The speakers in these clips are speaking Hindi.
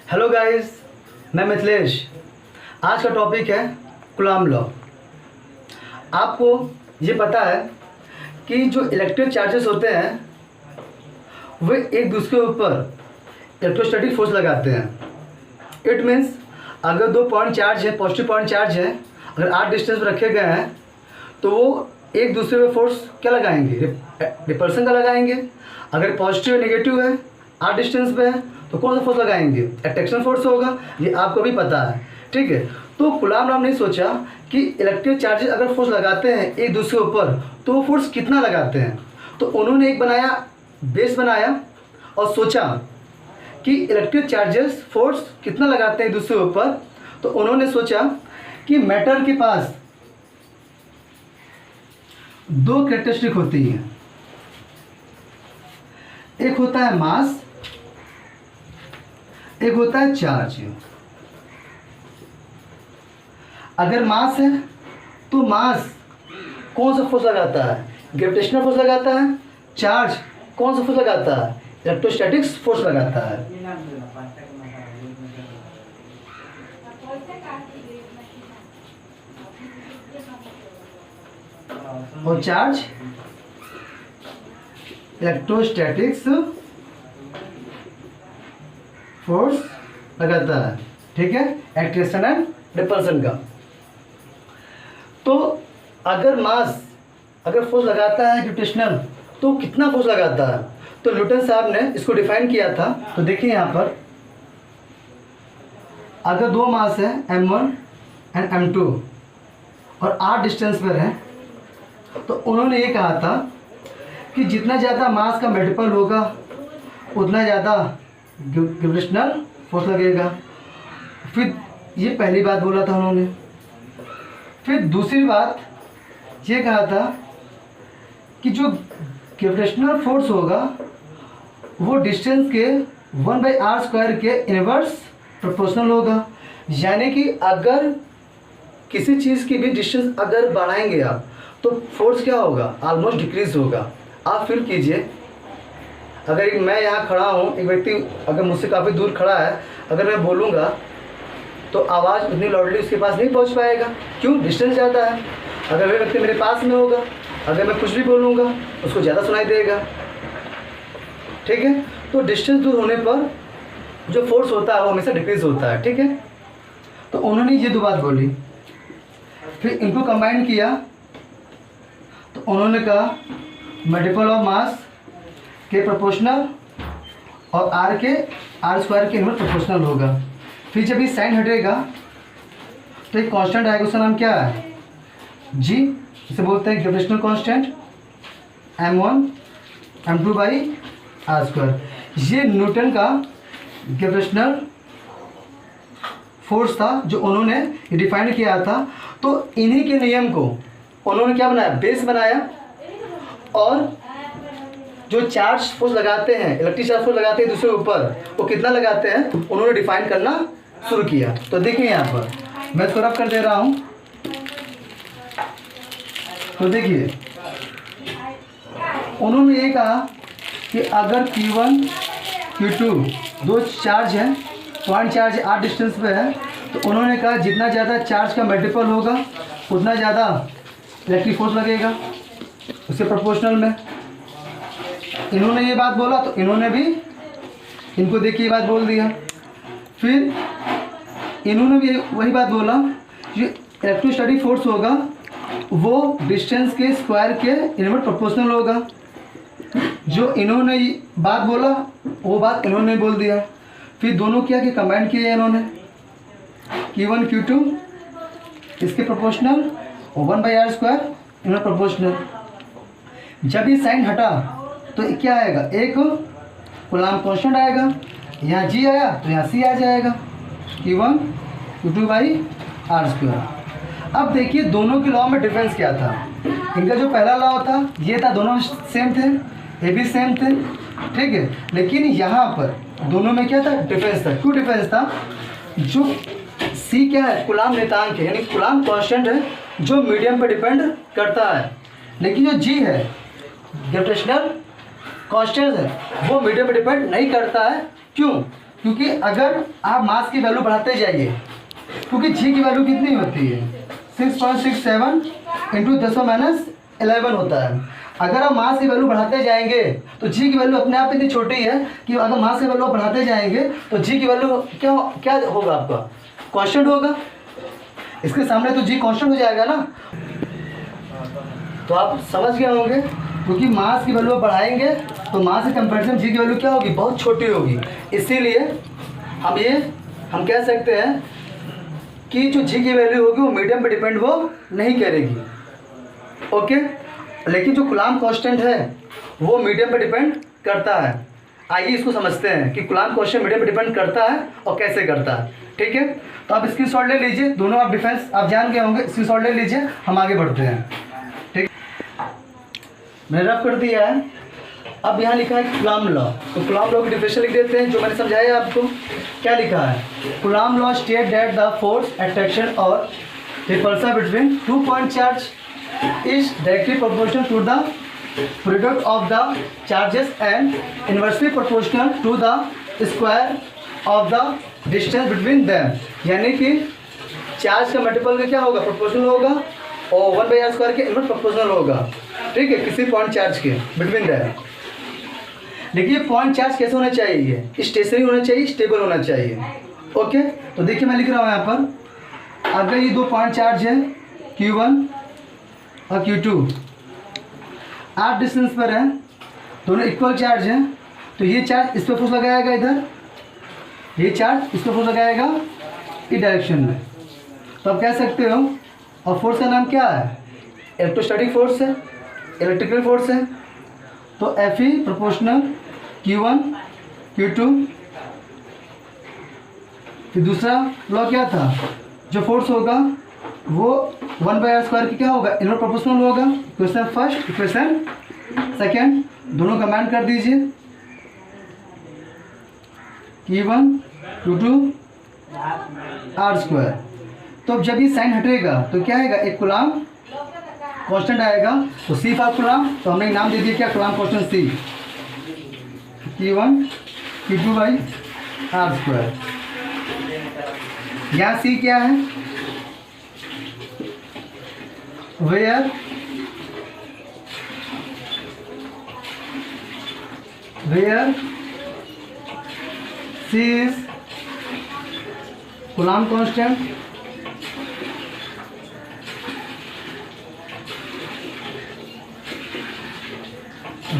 हेलो गाइस, मैं मिथिलेश। आज का टॉपिक है कूलॉम लॉ। आपको ये पता है कि जो इलेक्ट्रिक चार्जेस होते हैं वे एक दूसरे के ऊपर इलेक्ट्रोस्टैटिक फोर्स लगाते हैं। इट मीन्स अगर दो पॉइंट चार्ज है, पॉजिटिव पॉइंट चार्ज है, अगर आर डिस्टेंस पर रखे गए हैं तो वो एक दूसरे पे फोर्स क्या लगाएंगे? रिपल्सन का लगाएंगे। अगर पॉजिटिव नेगेटिव है, आर डिस्टेंस पे है, तो कौन सा फोर्स लगाएंगे? अट्रैक्शन फोर्स होगा। ये आपको भी पता है, ठीक है। तो कूलॉम लॉ ने सोचा कि इलेक्ट्रिक चार्जेस अगर फोर्स लगाते हैं एक दूसरे के ऊपर तो वो फोर्स कितना लगाते हैं। तो उन्होंने एक बेस बनाया और सोचा कि इलेक्ट्रिक चार्जेस फोर्स कितना लगाते हैं एक दूसरे के ऊपर। तो उन्होंने सोचा कि मैटर के पास दो कैरेक्टरिस्टिक होती हैं, एक होता है मास, एक होता है चार्ज। अगर मास है तो मास कौन सा फोर्स लगाता है? ग्रेविटेशनल फोर्स लगाता है। चार्ज कौन सा फोर्स लगाता है? इलेक्ट्रोस्टैटिक्स फोर्स लगाता है। और चार्ज इलेक्ट्रोस्टैटिक्स फोर्स लगाता है, ठीक है, एक्ट्रेक्शन एंड रिपल्सन का। तो अगर फोर्स लगाता है ग्रेविटेशनल तो कितना फोर्स लगाता है? तो न्यूटन साहब ने इसको डिफाइन किया था। तो देखिए यहाँ पर अगर दो मास है m1 एंड m2 और r डिस्टेंस पर है तो उन्होंने ये कहा था कि जितना ज़्यादा मास का मल्टीपल होगा उतना ज़्यादा ग्रेविटेशनल फोर्स लगेगा। फिर ये पहली बात बोला था उन्होंने। फिर दूसरी बात ये कहा था कि जो ग्रेविटेशनल फोर्स होगा वो डिस्टेंस के 1/r² के इनवर्स प्रोपोर्शनल होगा। यानी कि अगर किसी चीज़ की भी डिस्टेंस अगर बढ़ाएंगे आप तो फोर्स क्या होगा? ऑलमोस्ट डिक्रीज होगा। आप फील कीजिए, अगर मैं यहाँ खड़ा हूँ, एक व्यक्ति अगर मुझसे काफ़ी दूर खड़ा है, अगर मैं बोलूँगा तो आवाज़ उतनी लाउडली उसके पास नहीं पहुँच पाएगा। क्यों? डिस्टेंस ज़्यादा है। अगर वह व्यक्ति मेरे पास में होगा, अगर मैं कुछ भी बोलूँगा उसको ज़्यादा सुनाई देगा, ठीक है। तो डिस्टेंस दूर होने पर जो फोर्स होता है वो हमेशा डिक्रीज होता है, ठीक है। तो उन्होंने ये दो बात बोली, फिर इनको कंबाइन किया तो उन्होंने कहा मल्टीपल ऑफ मास के प्रोपोर्शनल और r के इनवर्स प्रोपोर्शनल होगा। फिर जब ये साइन हटेगा तो एक कांस्टेंट आएगा, उसका नाम क्या है? g, इसे बोलते हैं ग्रेविटेशनल कांस्टेंट m1 m2/r²। ये न्यूटन का ग्रेविटेशनल फोर्स था जो उन्होंने डिफाइन किया था। तो इन्हीं के नियम को उन्होंने क्या बनाया? बेस बनाया। और जो चार्ज फोर्स लगाते हैं, इलेक्ट्रिक चार्ज फोर्स लगाते हैं दूसरे ऊपर, वो कितना लगाते हैं उन्होंने डिफाइन करना शुरू किया। तो देखिए यहाँ पर मैं इसको रब कर दे रहा हूँ। तो देखिए उन्होंने ये कहा कि अगर Q1 Q2 दो चार्ज हैं, पॉइंट चार्ज आर डिस्टेंस पे है, तो उन्होंने कहा जितना ज़्यादा चार्ज का मल्टीपल होगा उतना ज़्यादा इलेक्ट्रिक फोर्स लगेगा उससे प्रोपोर्शनल में। इन्होंने ये बात बोला तो इन्होंने भी इनको देख के ये बात बोल दिया। फिर इन्होंने भी वही बात बोला कि इलेक्ट्रोस्टैटिक फोर्स होगा वो डिस्टेंस के स्क्वायर के इनवर्स प्रोपोर्शनल होगा। जो इन्होंने बात बोला वो बात इन्होंने बोल दिया। फिर दोनों क्या कि कंबाइन किए इन्होंने Q1 Q2 इसके प्रोपोर्शनल और 1/r² इनवर्स प्रोपोर्शनल। जब ये साइन हटा तो क्या आएगा? एक कूलॉम कांस्टेंट आएगा, यहाँ g आया तो यहाँ c आ जाएगा, Q1 Q2/r²। अब देखिए दोनों के लॉ में डिफरेंस क्या था। इनका जो पहला लॉ था ये था, दोनों सेम थे, ये भी सेम थे, ठीक है। लेकिन यहाँ पर दोनों में क्या था? डिफरेंस था। क्यों डिफरेंस था? जो c क्या है? कूलॉम नियतांक है, यानी कूलॉम कांस्टेंट है जो मीडियम पर डिपेंड करता है। लेकिन जो g है ग्रेविटेशनल कांस्टेंट है वो मीडियम पर डिपेंड नहीं करता है। क्यों? क्योंकि अगर आप मास की वैल्यू बढ़ाते जाइए, क्योंकि जी की वैल्यू कितनी होती है 6.67 इंटू 10⁻11 होता है। अगर आप मास की वैल्यू बढ़ाते जाएंगे तो जी की वैल्यू अपने आप इतनी छोटी है कि अगर मास की वैल्यू आप बढ़ाते जाएंगे तो जी की वैल्यू क्या क्या होगा, आपका कांस्टेंट होगा। इसके सामने तो जी कांस्टेंट हो जाएगा ना। तो आप समझ गए होंगे, क्योंकि मास की वैल्यू बढ़ाएंगे तो मास के कंपैरिजन जी की वैल्यू क्या होगी, बहुत छोटी होगी। इसीलिए हम कह सकते हैं कि जो जी की वैल्यू होगी वो मीडियम पे डिपेंड वो नहीं करेगी। ओके, लेकिन जो कूलाम्ब कांस्टेंट है वो मीडियम पे डिपेंड करता है। आइए इसको समझते हैं कि कूलाम्ब कांस्टेंट मीडियम पे डिपेंड करता है और कैसे करता है। ठीक है, तो आप स्क्रीनशॉट ले लीजिए, दोनों आप डिफरेंस आप जान गए होंगे। स्क्रीनशॉट ले लीजिए, हम आगे बढ़ते हैं। ठीक, मैंने रफ कर दिया है। अब यहाँ लिखा है कूलाम्ब लॉ, तो कूलाम्ब लॉ की डिफिनेशन लिख देते हैं जो मैंने समझाया आपको। क्या लिखा है, Coulomb law state that the force attraction और repulsion between 2 point charge is directly proportional to the product of the charges and inversely proportional to the square of the distance between them। यानी कि चार्ज का मल्टीपल का क्या होगा, प्रोपोर्शनल होगा, और 1/r² के इनवर्स प्रोपोर्शनल होगा। ठीक है, किसी पॉइंट चार्ज के बिटवीन देम। देखिए पॉइंट चार्ज कैसे होना चाहिए, स्टेशनरी होना चाहिए, स्टेबल होना चाहिए। ओके, तो देखिए मैं लिख रहा हूँ यहाँ पर, अगर ये दो पॉइंट चार्ज है Q1 और Q2 r डिस्टेंस पर है, दोनों इक्वल चार्ज हैं, तो ये चार्ज इस पर फोर्स लगाएगा इधर, ये चार्ज इस पर फोर्स लगाएगा इस डायरेक्शन में। तो आप कह सकते हो, और फोर्स का नाम क्या है, इलेक्ट्रोस्टैटिक फोर्स है, इलेक्ट्रिकल फोर्स है। तो Fe प्रोपोर्शनल Q1 Q2। फिर दूसरा लॉ क्या था, जो फोर्स होगा वो 1/r² की क्या होगा, इनवर्स प्रोपोर्शनल होगा। क्वेश्चन फर्स्ट, क्वेश्चन सेकंड, दोनों कमेंट कर दीजिए। Q1 Q2 r²। तो अब जब ये साइन हटेगा तो क्या आएगा, एक कूलाम्ब कांस्टेंट आएगा, तो C फॉर कूलाम्ब, तो हमने नाम दे दिया क्या, coulomb constant C, Q1 Q2/r²। यहाँ C क्या है, where C is Coulomb constant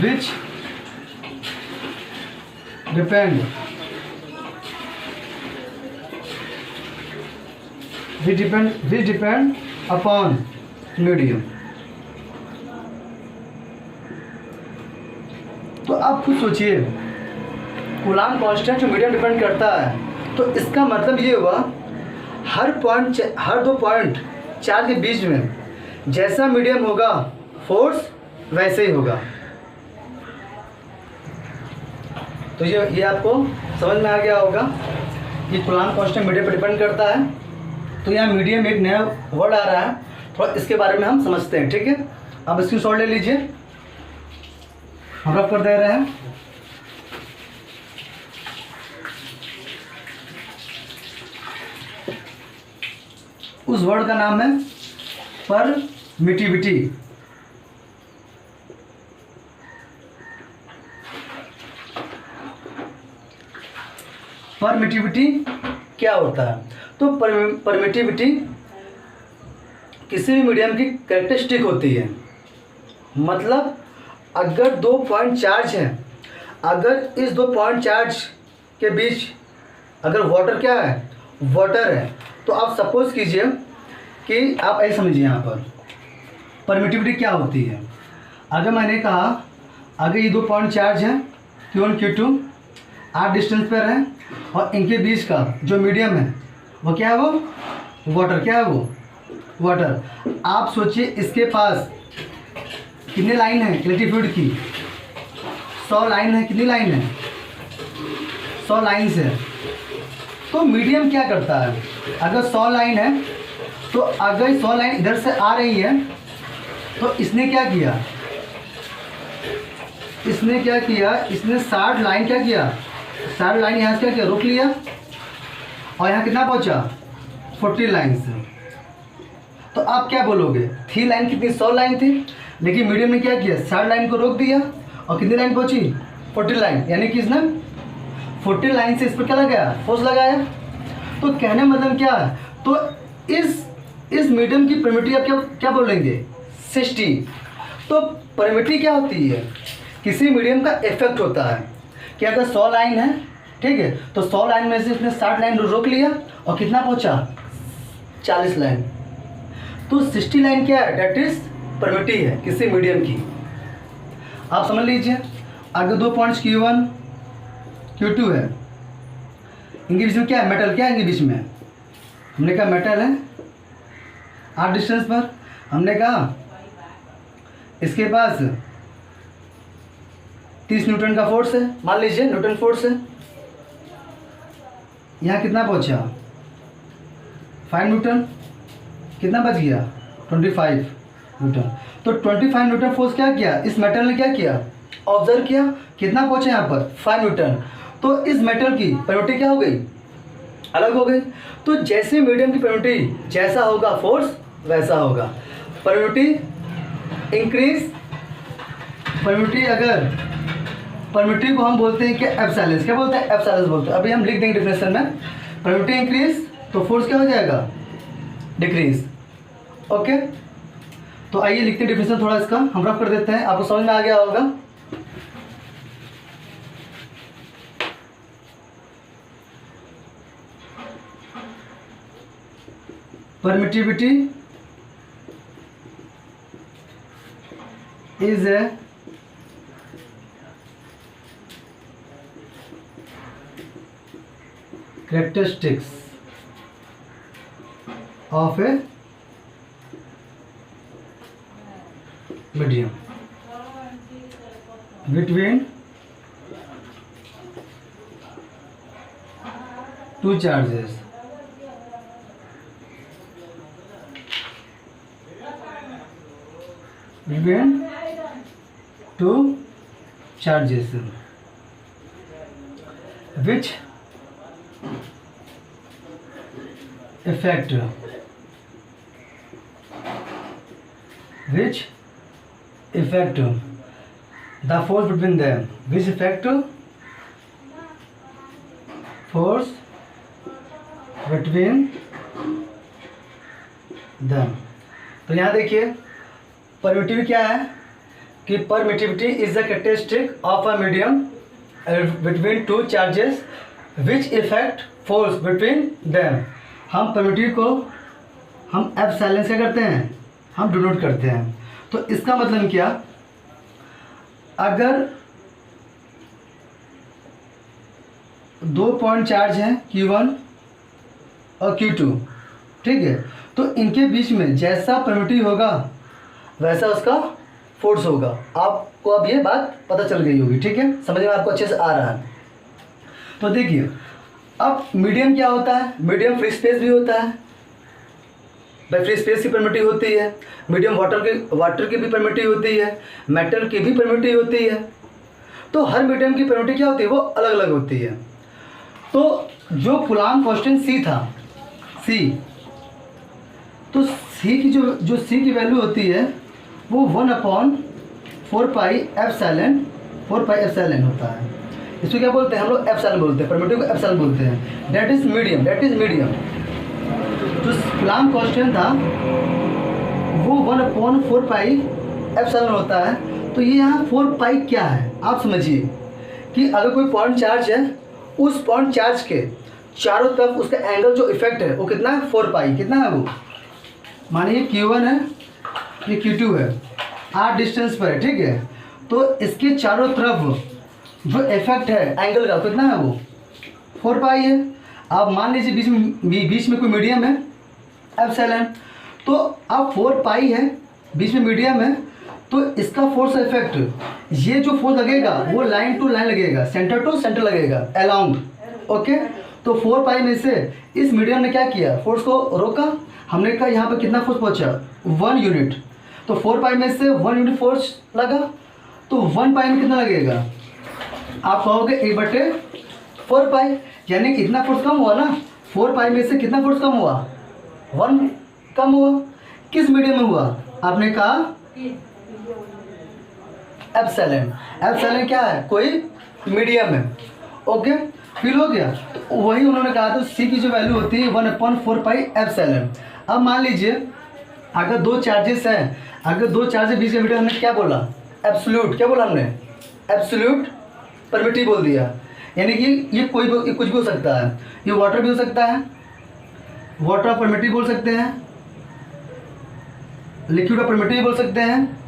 which depend upon medium. तो आप खुद सोचिए, कूलाम्ब कांस्टेंट जो मीडियम डिपेंड करता है, तो इसका मतलब ये हुआ हर दो पॉइंट चार्ज के बीच में जैसा मीडियम होगा फोर्स वैसे ही होगा। तो ये आपको समझ में आ गया होगा कि कूलाम्ब कांस्टेंट मीडियम पर डिपेंड करता है। तो यहाँ मीडियम एक नया वर्ड आ रहा है, थोड़ा इसके बारे में हम समझते हैं। ठीक है, अब स्क्रीनशॉट ले लीजिए, हम रफ कर दे रहे हैं। उस वर्ड का नाम है परमिटिविटी। परमिटिविटी क्या होता है, तो परमिटिविटी किसी भी मीडियम की कैरेक्टरिस्टिक होती है। मतलब अगर दो पॉइंट चार्ज हैं, अगर इस दो पॉइंट चार्ज के बीच अगर वाटर क्या है, वाटर है, तो आप सपोज कीजिए कि आप ऐसे समझिए यहाँ पर परमिटिविटी क्या होती है। अगर मैंने कहा अगर ये दो पॉइंट चार्ज हैं Q1 Q2 r डिस्टेंस पर है, और इनके बीच का जो मीडियम है वो क्या है, वो वाटर, क्या है वो वाटर। आप सोचिए इसके पास कितने लाइन है इलेक्ट्रिक फ्लूइड की, 100 लाइन है। कितनी लाइन है, 100 लाइन है। तो मीडियम क्या करता है, अगर 100 लाइन है तो अगर 100 लाइन इधर से आ रही है तो इसने क्या किया, इसने 60 लाइन क्या किया सारी लाइन यहाँ से क्या किया, रोक लिया, और यहाँ कितना पहुँचा 40 लाइन से। तो आप क्या बोलोगे, थी लाइन कितनी 100 लाइन थी, लेकिन मीडियम ने क्या किया 60 लाइन को रोक दिया और कितनी लाइन पहुंची 40 लाइन, यानी कि इसने 40 लाइन से इस पर क्या लगाया, फोर्स लगाया। तो कहने मतलब क्या है, तो इस मीडियम की परमिटिविटी आप क्या बोलेंगे 60। तो परमिटिविटी क्या होती है, किसी मीडियम का इफेक्ट होता है कि अगर 100 लाइन है, ठीक है, तो 100 लाइन में से इसने 60 लाइन रोक लिया और कितना पहुंचा 40 लाइन। तो 60 लाइन क्या है, डेट इज परमिटिविटी है किसी मीडियम की। आप समझ लीजिए, अगर 2 पॉइंट्स Q1 Q2 है, इनके बीच में क्या है, मेटल क्या है इनके बीच में, हमने कहा मेटल है। आर डिस्टेंस पर हमने कहा इसके पास 30 न्यूटन का फोर्स है, मान लीजिए न्यूटन फोर्स है। यहाँ कितना पहुँचा 5 न्यूटन, कितना बच गया 25 न्यूटन। तो 25 न्यूटन फोर्स क्या किया, इस मेटल ने क्या किया, ऑब्जर्व किया, कितना पहुँचा यहाँ पर 5 न्यूटन। तो इस मेटल की परमिटिविटी क्या हो गई, अलग हो गई। तो जैसे मीडियम की परमिटिविटी जैसा होगा फोर्स वैसा होगा। परमिटिविटी इंक्रीज, परमिटिविटी अगर परमिटिविटी को हम बोलते हैं कि एप्सिलॉन, क्या बोलते हैं एप्सिलॉन बोलते हैं। अभी हम लिख देंगे डिफिनेशन में, परमिटिविटी इंक्रीज तो फोर्स क्या हो जाएगा डिक्रीज। ओके, तो आइए लिखते हैं डिफिनेशन, थोड़ा इसका हम रफ कर देते हैं, आपको समझ में आ गया होगा। Permittivity is a characteristics of a medium between two charges. Between two charges which affect the force between them, which affect force between them। तो यहाँ देखिए परमिटिविटी क्या है कि permittivity is the characteristic of a medium between two charges which effect force between them. हम परमिटिविटी को हम एप्सिलॉन से करते हैं, हम डिनोट करते हैं। तो इसका मतलब क्या, अगर 2 पॉइंट चार्ज हैं Q1 और Q2, ठीक है, तो इनके बीच में जैसा परमिटिविटी होगा वैसा उसका फोर्स होगा। आपको अब ये बात पता चल गई होगी, ठीक है, समझ में आपको अच्छे से आ रहा है। तो देखिए अब मीडियम क्या होता है, मीडियम फ्री स्पेस भी होता है, भाई फ्री स्पेस की परमिटिविटी होती है, मीडियम वाटर की भी परमिटिविटी होती है, मेटल की भी परमिटिविटी होती है। तो हर मीडियम की परमिटिविटी क्या होती है, वो अलग अलग होती है। तो जो कूलॉम कांस्टेंट C था, C, तो C की जो C की वैल्यू होती है वो 1/4 पाई एप्सिलॉन होता है। इसको क्या बोलते हैं हम लोग, एप्सिलॉन बोलते हैं, परमिटिविटी को एप्सिलॉन बोलते हैं। दैट इज मीडियम, जो कूलॉम कांस्टेंट था वो 1/4 पाई एप्सिलॉन होता है। तो ये यहाँ 4 पाई क्या है, आप समझिए कि अगर कोई पॉइंट चार्ज है, उस पॉइंट चार्ज के चारों तरफ उसका एंगल जो इफेक्ट है वो कितना है 4 पाई, कितना है वो, मानिए Q1 है, ये Q2 है, R डिस्टेंस पर है, ठीक है, तो इसके चारों तरफ जो इफेक्ट है एंगल का कितना है वो 4 पाई है। आप मान लीजिए बीच में कोई मीडियम है एप्सिलॉन, तो अब 4 पाई है, बीच में मीडियम है, तो इसका फोर्स इफेक्ट, ये जो फोर्स लगेगा वो लाइन टू लाइन लगेगा, सेंटर टू सेंटर लगेगा, अलाउंग। ओके, तो 4 पाई में से इस मीडियम ने क्या किया, फोर्स को रोका। हमने कहा यहाँ पर कितना फोर्स पहुँचा 1 यूनिट, तो 4 पाई में से 1 यूनिट फोर्स लगा, तो 1 पाई में कितना लगेगा, आप कहोगे 1/4 4 पाई, यानी कि इतना फोर्स कम हुआ ना, 4 पाई में से कितना फोर्स कम हुआ, 1 कम हुआ। किस मीडियम में हुआ, आपने कहा एप्सिलॉन। एप्सिलॉन क्या है, कोई मीडियम है। ओके, फिर हो गया। वही उन्होंने कहा था सी की जो वैल्यू होती है 1/4 पाई एप्सिलॉन। अब मान लीजिए अगर दो चार्जेस हैं, अगर दो चार्ज के बीच का मीडियम, हमने क्या बोला, एब्सोल्यूट, क्या बोला हमने, एब्सोल्यूट परमिटिव बोल दिया। यानी कि ये कोई कुछ भी हो सकता है, ये वाटर भी हो सकता है, वाटर ऑफ परमिटिव बोल सकते हैं, लिक्विड ऑफ परमिटिव बोल सकते हैं,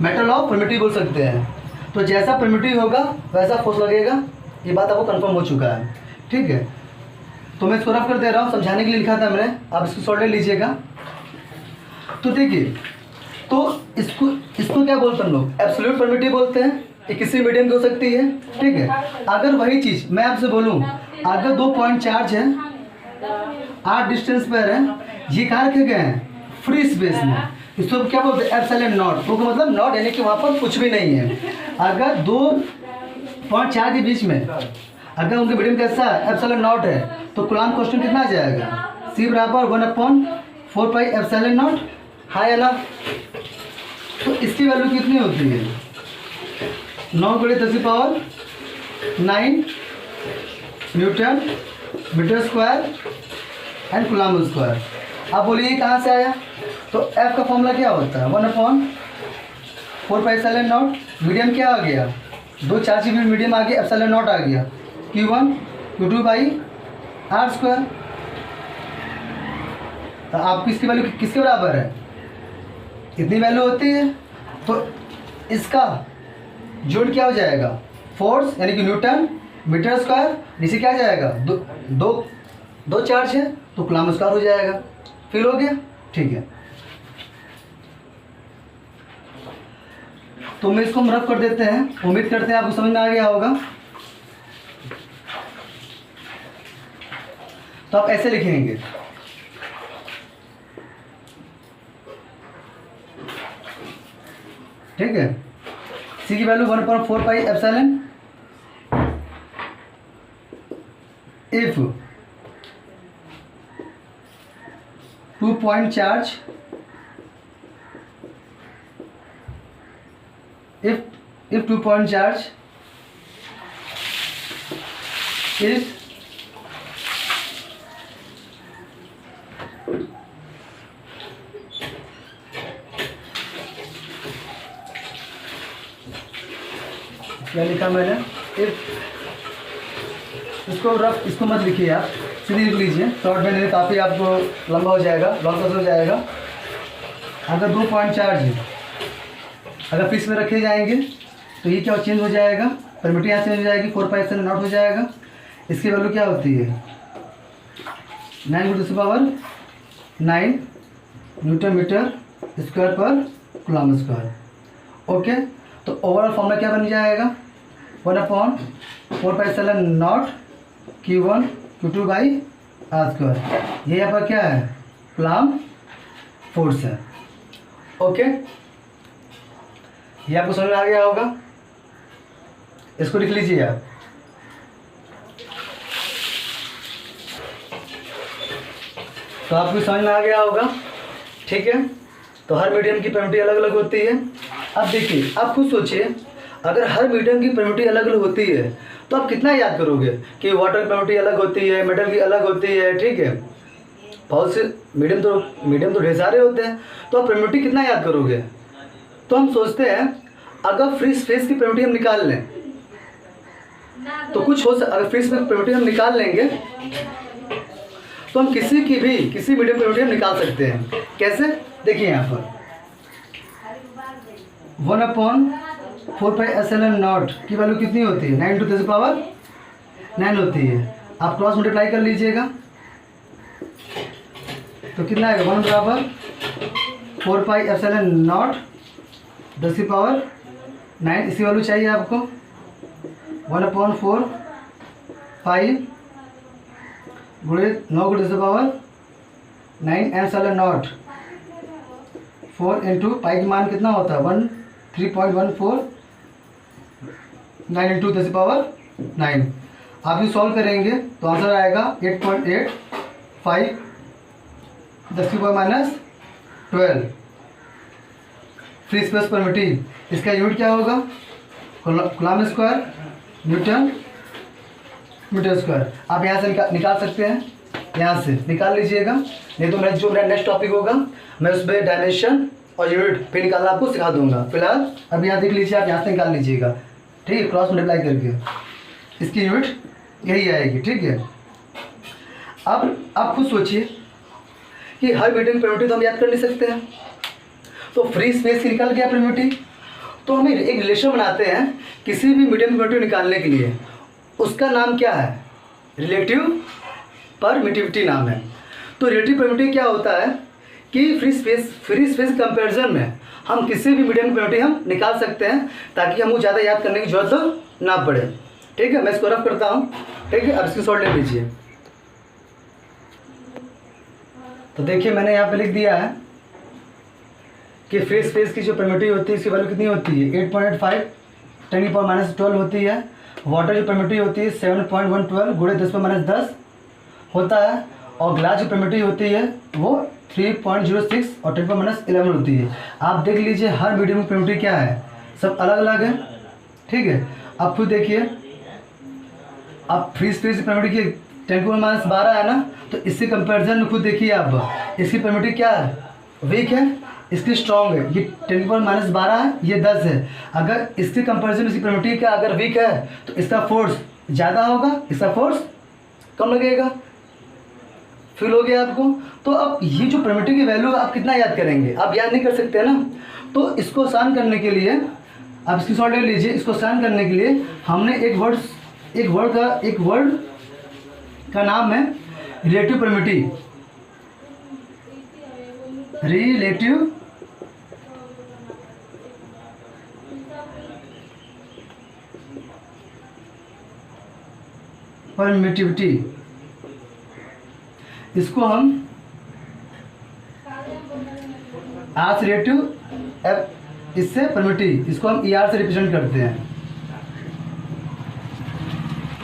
मेटल ऑफ परमिटिव बोल सकते हैं। तो जैसा परमिटिव होगा वैसा फोर्स लगेगा, ये बात आपको कंफर्म हो चुका है। ठीक है, तो मैं इसको रफ कर दे रहा हूँ, समझाने के लिए लिखा था मैंने, आप इसको शॉर्ट ले लीजिएगा। तो देखिए, तो इसको क्या बोलते हैं हम लोग, एब्सोल्यूट परमिटिव बोलते हैं। ये किसी मीडियम की हो सकती है। ठीक है, अगर वही चीज़ मैं आपसे बोलूँ, अगर 2 पॉइंट चार्ज है, r डिस्टेंस पर है, ये कहाँ रखे गए हैं, फ्री स्पेस में, इसको क्या बोलते हैं, एप्सिलॉन नॉट। तो मतलब नॉट यानी कि वहाँ पर कुछ भी नहीं है। अगर 2.4 के बीच में अगर उनके मीडियम कैसा है, एप्सिलॉन नॉट है, तो कूलॉम कांस्टेंट कितना आ जाएगा, C बराबर 1/4 पाई एप्सिलॉन नॉट, हाँ या ना। तो इसकी वैल्यू कितनी होती है, 9×10⁹ newton metre square and coulomb square. अब बोलिए कहाँ से आया, तो F का फॉर्मूला क्या होता है, 1/4 पाई एप्सिलॉन नॉट। मीडियम क्या आ गया, दो चार्ज की मीडियम आ गया, एप्सिलॉन नॉट आ गया, Q1 Q2 by r square. तो आपकी इसकी वैल्यू किसके बराबर है, इतनी वैल्यू होती है। तो इसका जोड़ क्या हो जाएगा, फोर्स यानी कि न्यूटन मीटर स्क्वायर, नीचे क्या आ जाएगा, दो चार्ज है तो कूलॉम स्क्वायर हो जाएगा। फिर हो गया, ठीक है। तो मैं इसको रफ कर देते हैं, उम्मीद करते हैं आपको समझ में आ गया होगा। तो आप ऐसे लिखेंगे, ठीक है, C की value 1/4 pi epsilon, if 2 point charge, if 2 point charge is क्या लिखा मैंने, इसको मत लिखिए आप, सीधे लिख लीजिए, शॉर्ट में नहीं काफ़ी आपको लंबा हो जाएगा, लॉन्ग प्रोसेस हो जाएगा। अगर 2 पॉइंट चार्ज है, अगर फिक्स में रखे जाएंगे तो ये क्या चेंज हो जाएगा, परमिटिव यहाँ चेंज हो जाएगी, 4 पाई एप्सिलॉन नॉट हो जाएगा। इसकी वैल्यू क्या होती है, 9×9 न्यूटन मीटर स्क्वायर पर कूलॉम स्क्वायर। ओके, तो ओवरऑल फॉर्मूला क्या बन जाएगा, 1/4 pi epsilon not Q1 Q2 by r square. ये यहाँ पर क्या है, कूलॉम फोर्स है। ओके, ये आपको समझ में आ गया होगा, इसको लिख लीजिए आप। तो आपको समझ में आ गया होगा, ठीक है। तो हर मीडियम की परमिटिव अलग अलग होती है। अब देखिए, आप खुद सोचिए, अगर हर मीडियम की परमिटिव अलग अलग होती है तो आप कितना याद करोगे कि वाटर की परमिटिव अलग होती है, मेटल की अलग होती है, ठीक है। बहुत से मीडियम तो ढेर सारे होते हैं, तो आप परमिटिव कितना याद करोगे। तो हम सोचते हैं अगर फ्री स्पेस की परमिटिव हम निकाल लें तो कुछ हो सकता, अगर फ्री स्पेस परमिटिव हम निकाल लेंगे तो हम किसी मीडियम परमिटिव हम निकाल सकते हैं। कैसे, देखिए यहाँ पर 1/4 पाई एप्सिलॉन नॉट की वैल्यू कितनी होती है, 9×10⁹ होती है। आप क्रॉस मल्टीप्लाई कर लीजिएगा तो कितना आएगा, 1/4 पाई एप्सिलॉन नॉट 10⁹ इसी वैल्यू चाहिए आपको, 1/4 पाई गुणे 9×10⁹ एप्सिलॉन नॉट 4 इंटू पाई का मान कितना होता है, 3.14 9 × 10⁻⁹ 9। आप ये सॉल्व करेंगे तो आंसर आएगा 8.85 10⁻⁻12 फ्री स्पेस परमिटिव। इसका यूनिट क्या होगा? Coulomb square newton metre square. आप यहाँ से निकाल सकते हैं, यहाँ से निकाल लीजिएगा, नहीं तो मेरा नेक्स्ट टॉपिक होगा मैं उस पर डायमेंशन और यूनिट पे निकालना आपको सिखा दूंगा। फिलहाल अब यहाँ देख लीजिए, आप यहाँ से निकाल लीजिएगा, ठीक है, क्रॉस मल्टीप्लाई करके इसकी यूनिट यही आएगी, ठीक है। अब आप खुद सोचिए कि हर मीडियम प्रिमिटिव तो हम याद कर नहीं सकते हैं, तो फ्री स्पेस की निकल गया प्रिमिटिव, तो हम एक रिलेशन बनाते हैं किसी भी मीडियम प्रिमिटिव निकालने के लिए, उसका नाम क्या है? रिलेटिव परमिटिविटी नाम है। तो रिलेटिव परमिटिविटी क्या होता है कि फ्री स्पेस कंपैरिजन में हम किसी भी मीडियम प्रिमिटिव हम निकाल सकते हैं, ताकि हमको ज़्यादा याद करने की जरूरत ना पड़े, ठीक है। मैं इसको रफ करता हूँ, ठीक है, अब इसकी सॉल्व ले लीजिए। तो देखिए मैंने यहाँ पे लिख दिया है कि फ्री स्पेस की जो प्रिमिटिव होती है इसकी वैल्यू कितनी होती है? 8.85 10⁻⁻12 होती है। वाटर जो प्रिमिटिव होती है 7.112 गुणे 10⁻10 होता है, और ग्लास जो प्रिमिटिव होती है वो 3.06 और 10⁻11 होती है। आप देख लीजिए हर मीडियम की प्रिमिटिव क्या है, सब अलग अलग है, ठीक है। आप खुद देखिए, आप फ्री स्पेस की प्रिमिटिव की 10⁻12 है ना, तो इससे कंपैरिजन में खुद देखिए आप, इसकी प्रिमिटिव क्या है? वीक है, इसकी स्ट्रॉन्ग है। ये 10⁻12 है, ये 10 है। अगर इसके कंपैरिजन में इसकी प्रिमिटिव क्या अगर वीक है तो इसका फोर्स ज़्यादा होगा, इसका फोर्स कम लगेगा। फील हो गया आपको? तो अब ये जो प्रिमिटिव की वैल्यू आप कितना याद करेंगे? आप याद नहीं कर सकते ना, तो इसको आसान करने के लिए आप इसकी सॉल्व ले लीजिए। इसको आसान करने के लिए हमने एक वर्ड का नाम है रिलेटिव परमिटिव। रिलेटिव परमिटिविटी, इसको हम आर से रिलेटिव, एफ इससे परमिटिव, इसको हम ई आर से रिप्रेजेंट करते हैं।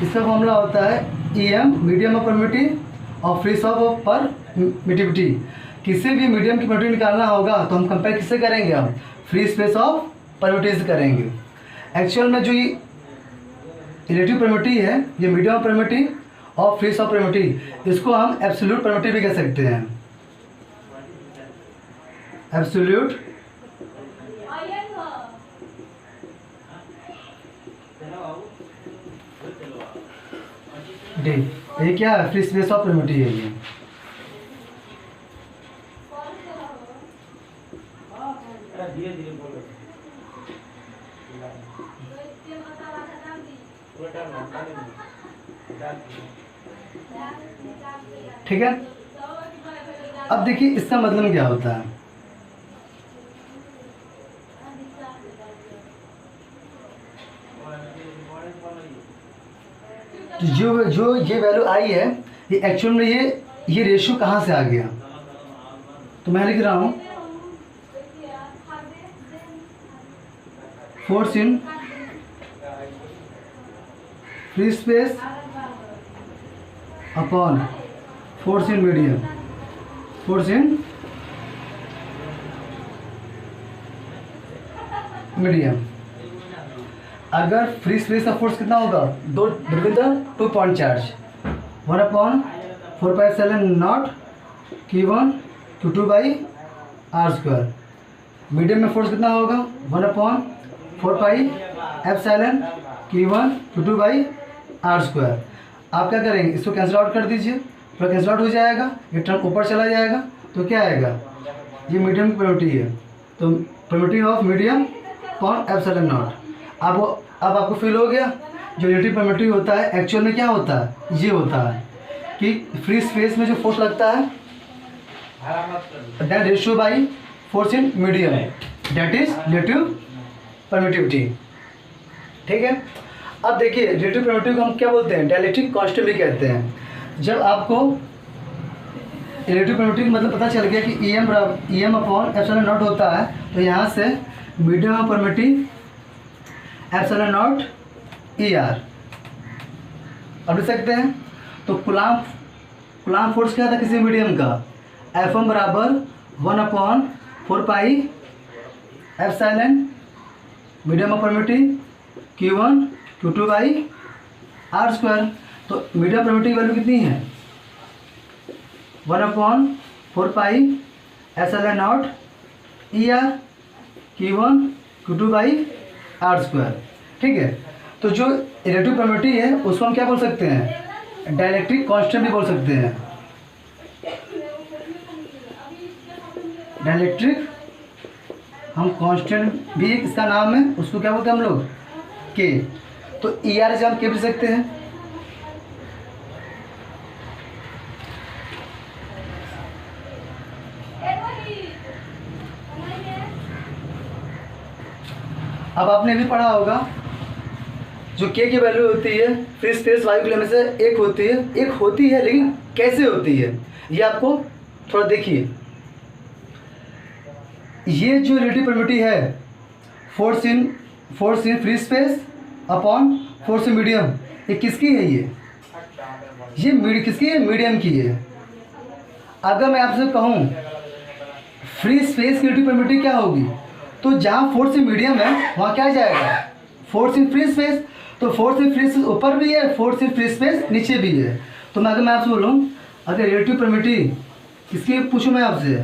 इसका फॉर्मूला होता है E M medium of permittive और फ्री स्पेस ऑफ परमिटिविटी। किसी भी मीडियम की परमिटिव निकालना होगा तो हम कंपेयर किससे करेंगे? हम फ्री स्पेस ऑफ परमिटिव से करेंगे। एक्चुअल में जो ये रिलेटिव परमिटिव है, ये मीडियम ऑफ परमिटिव और फ्री स्पेस ऑफ परमिटिव, इसको हम एब्सोल्यूट परमिटिव भी कह सकते हैं। एब्सोल्यूट डी, ये क्या है? फ्री स्पेस ऑफ परमिटिव है ये। ठीक है, अब देखिए इसका मतलब क्या होता है। जो ये वैल्यू आई है, ये एक्चुअल में ये रेशियो कहाँ से आ गया? तो मैं लिख रहा हूँ force in free space upon force in medium, force in medium. अगर फ्री स्पेस का फोर्स कितना होगा? दो between the 2 point charge, 1/4πε0 Q1 Q2/r²। Medium में फोर्स कितना होगा? 1/4πε Q1 Q2/r²। आप क्या करेंगे? इसको कैंसिल आउट कर दीजिए, पूरा कैंसिल आउट हो जाएगा, ये टर्म ऊपर चला जाएगा, तो क्या आएगा? ये मीडियम की प्रोबेबिलिटी है, तो प्रोबेबिलिटी ऑफ मीडियम अपॉन ε0। अब आपको फील हो गया जो रिलेटिव परमिटिविटी होता है एक्चुअल में क्या होता है? ये होता है कि फ्री स्पेस में जो फोर्स लगता है that ratio by force in medium, that is relative permittivity. ठीक है, अब देखिए रिलेटिव परमिटिविटी को हम क्या बोलते हैं? डायलेक्ट्रिक कांस्टेंट भी कहते हैं। जब आपको रिलेटिव परमिटिविटी मतलब पता चल गया कि ई एम अपॉन ε0 होता है, तो यहाँ से मीडियम ऑफ परमिटिव ε0 ER, अब लिख सकते हैं। तो कुलाम फोर्स क्या था किसी मीडियम का, F1 बराबर 1/4 epsilon medium of primitive Q1 Q2 by R²। तो मीडियम परमिटिव वैल्यू कितनी है 1/4 epsilon not ER Q1 Q2 by R²। ठीक है। तो जो रिलेटिव परमिटिव है उसको हम क्या बोल सकते हैं, डाइलेक्ट्रिक कांस्टेंट भी बोल सकते हैं। डाइलेक्ट्रिक हम कांस्टेंट भी इसका नाम है, उसको क्या बोलते हैं हम लोग, के। तो ER से हम के लिख सकते हैं। अब आपने भी पढ़ा होगा जो के की वैल्यू होती है फ्री स्पेस वायु के में से एक होती है लेकिन कैसे होती है ये आपको थोड़ा देखिए। ये जो रिलेटिव परमिटिव है force in free space upon force in medium, ये किसकी है, ये किसकी है, मीडियम की है। अगर मैं आपसे कहूँ फ्री स्पेस की रिलेटिव परमिटिव क्या होगी, तो जहाँ फोर्स इन मीडियम है वहाँ क्या जाएगा, फोर्स इन फ्री स्पेस। तो फोर्स इन फ्री स्पेस ऊपर भी है, फोर्स इन फ्री स्पेस नीचे भी है। तो अगर मैं आपसे बोलूँ अगर रिलेटिव परमिटिव किसकी पूछूँ मैं आपसे,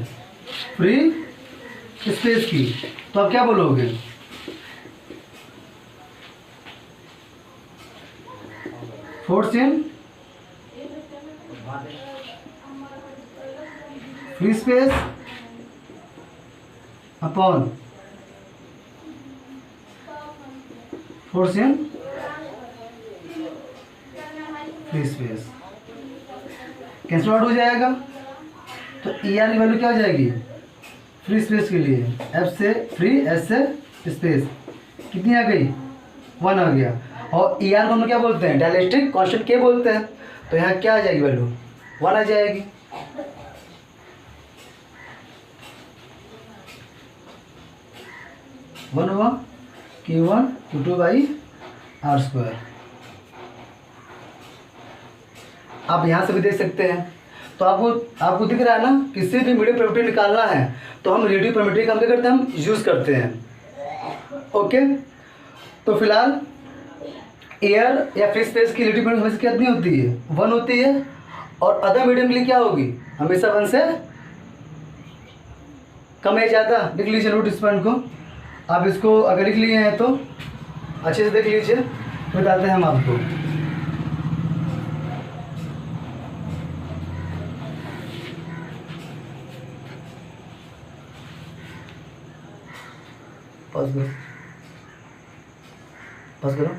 फ्री स्पेस की, तो आप क्या बोलोगे, force in free space upon force in free space, cancel out हो जाएगा। तो ER की वैल्यू क्या हो जाएगी फ्री स्पेस के लिए, F से फ्री, S से स्पेस, कितनी आ गई 1 आ गया। और ER को हम क्या बोलते हैं, डाइलेक्ट्रिक कांस्टेंट के बोलते हैं। तो यहाँ क्या आ जाएगी वैल्यू 1 आ जाएगी। वन हुआ Q1 Q2 बाई R²। आप यहाँ से भी देख सकते हैं। तो आपको दिख रहा है ना, किसी भी मीडियम परमिटिव निकालना है तो हम रिलेटिव परमिटिव का हम क्या करते हैं, हम यूज़ करते हैं। ओके। तो फिलहाल एयर या फ्री स्पेस की रिलेटिव परमिटिव हमेशा कितनी होती है 1 होती है, और अदर मीडियम के लिए क्या होगी हमेशा 1 से कम या ज़्यादा। लिख लीजिए नोट इस पॉइंट को। आप इसको अगर लिख लिए हैं तो अच्छे से देख लीजिए, बताते हैं हम आपको। पॉज करो।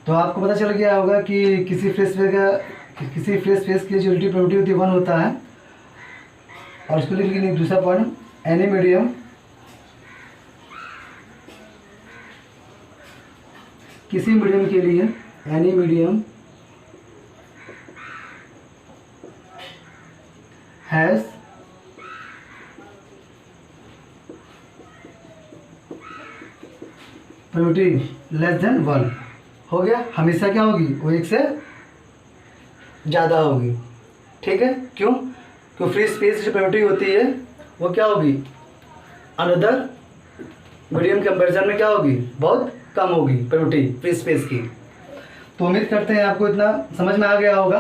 तो आपको पता चल गया होगा कि किसी फ्री स्पेस की जो रिलेटिव परमिटिव होती है 1 होता है। और इसको लिख लीजिए दूसरा पॉइंट, एनी मीडियम किसी मीडियम के लिए, any medium has primitive less than 1 हो गया। हमेशा क्या होगी वो 1 से ज़्यादा होगी। ठीक है, क्यों, तो फ्री स्पेस जो परमिटिव होती है वो क्या होगी अनदर मीडियम कंपैरिजन में क्या होगी, बहुत कम होगी परमिटिव फ्री स्पेस की। तो उम्मीद करते हैं आपको इतना समझ में आ गया होगा।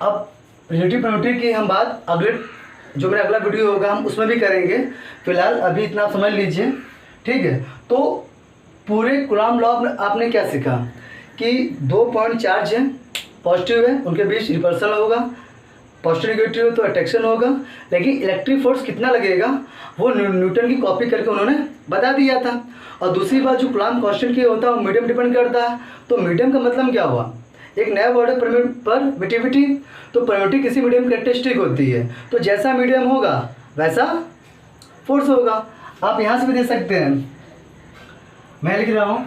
अब रिलेटिव परमिटिव की हम बात अगले जो मेरा अगला वीडियो होगा हम उसमें भी करेंगे। फिलहाल अभी इतना आप समझ लीजिए। ठीक है। तो पूरे कूलॉम लॉ आपने क्या सीखा कि 2 पॉइंट चार्ज हैं, पॉजिटिव है, उनके बीच रिपल्सन होगा, पॉजिटिव नेगेटिव तो अट्रैक्शन होगा, लेकिन इलेक्ट्रिक फोर्स कितना लगेगा वो न्यूटन की कॉपी करके उन्होंने बता दिया था। और दूसरी बात जो कूलॉम कांस्टेंट की होता है वो मीडियम डिपेंड करता है। तो मीडियम का मतलब क्या हुआ, एक नया वर्ड है परमिटिविटी। तो परमिटिव किसी मीडियम कैरेक्टरिस्टिक होती है, तो जैसा मीडियम होगा वैसा फोर्स होगा। आप यहाँ से भी दे सकते हैं, मैं लिख रहा हूँ,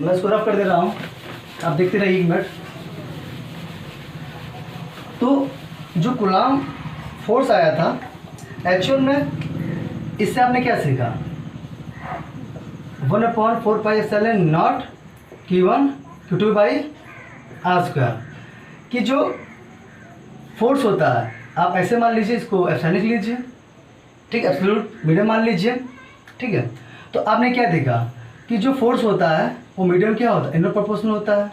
मैं इसको रफ कर दे रहा हूँ, आप देखते रहिए 1 मिनट। तो जो कूलॉम फोर्स आया था एक्चुअल में, इससे आपने क्या सीखा, 1/4πε0 Q1 Q2 by are square. कि जो फोर्स होता है, आप ऐसे मान लीजिए, इसको एप्सिलॉन लिख लीजिए, ठीक है, एब्सोल्यूट मीडियम मान लीजिए, ठीक है। तो आपने क्या देखा कि जो फोर्स होता है वो मीडियम क्या होता है, इनवर्स प्रोपोर्शनल होता है।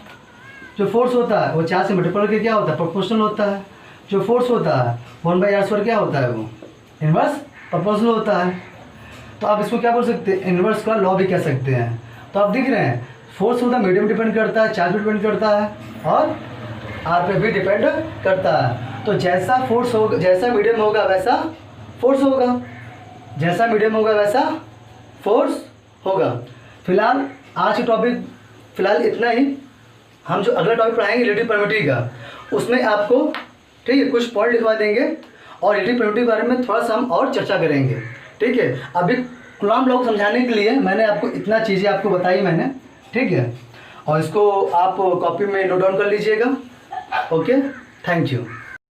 जो फोर्स होता है वो 4 से मल्टीपल करके क्या होता है, प्रोपोर्शनल होता है। जो फोर्स होता है 1/r² क्या होता है, वो इनवर्स प्रोपोर्शनल होता है। तो आप इसको क्या बोल सकते हैं, इनवर्स का लॉ भी कह सकते हैं। तो आप देख रहे हैं फोर्स होता है मीडियम डिपेंड करता है, चार्ज भी डिपेंड करता है, और आर पे भी डिपेंड करता है। तो जैसा फोर्स होगा, जैसा मीडियम होगा वैसा फोर्स होगा, जैसा मीडियम होगा वैसा फोर्स होगा। फिलहाल आज की टॉपिक फिलहाल इतना ही। हम जो अगला टॉपिक पढ़ाएंगे रिलेटिव परमिटिविटी का, उसमें आपको ठीक है कुछ पॉइंट लिखवा देंगे और रिलेटिव परमिटिविटी के बारे में थोड़ा सा हम और चर्चा करेंगे, ठीक है। अभी कूलॉम लॉ को समझाने के लिए मैंने आपको इतना चीज़ें आपको बताई मैंने, ठीक है, और इसको आप कॉपी में नोट डाउन कर लीजिएगा। Okay, thank you.